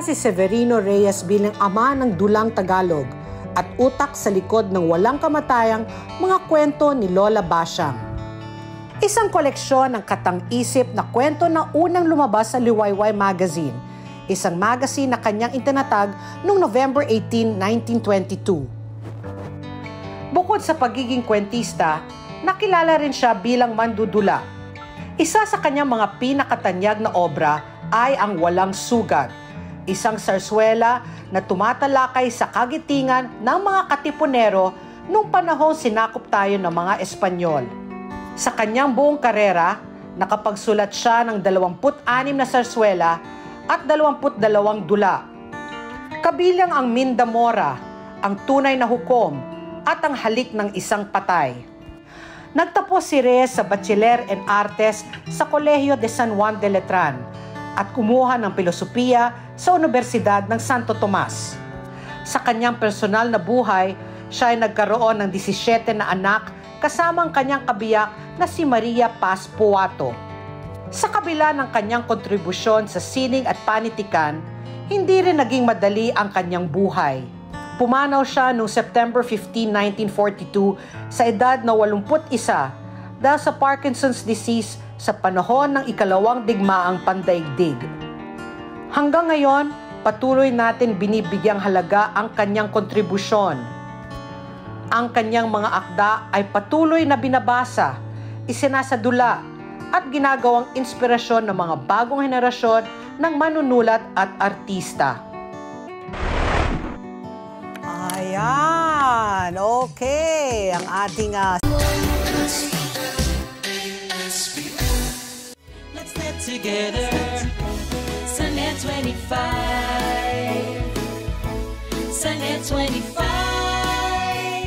Kilala si Severino Reyes bilang ama ng dulang Tagalog at utak sa likod ng walang kamatayang mga kwento ni Lola Basyang. Isang koleksyon ng katang-isip na kwento na unang lumabas sa Liwayway Magazine, isang magazine na kanyang itinatag noong November 18, 1922. Bukod sa pagiging kwentista, nakilala rin siya bilang mandudula. Isa sa kanyang mga pinakatanyag na obra ay ang Walang Sugat, isang sarswela na tumatalakay sa kagitingan ng mga katipunero nung panahong sinakop tayo ng mga Espanyol. Sa kanyang buong karera, nakapagsulat siya ng 26 na sarswela at 22 dula. Kabilang ang Mindamora, ang Tunay na Hukom at ang Halik ng Isang Patay. Nagtapos si Reyes sa Bachelor en Artes sa Colegio de San Juan de Letran at kumuha ng filosofiya sa Universidad ng Santo Tomas. Sa kanyang personal na buhay, siya ay nagkaroon ng 17 na anak kasama ang kanyang kabiyak na si Maria Paz Puato. Sa kabila ng kanyang kontribusyon sa sining at panitikan, hindi rin naging madali ang kanyang buhay. Pumanaw siya noong September 15, 1942 sa edad na 81 dahil sa Parkinson's disease sa panahon ng ikalawang digmaang pandaigdig. Hanggang ngayon, patuloy natin binibigyang halaga ang kanyang kontribusyon. Ang kanyang mga akda ay patuloy na binabasa, isinasadula at ginagawang inspirasyon ng mga bagong henerasyon ng manunulat at artista. Ayan, okay, ang ating Let's get together, Sunday 25, Sunday 25.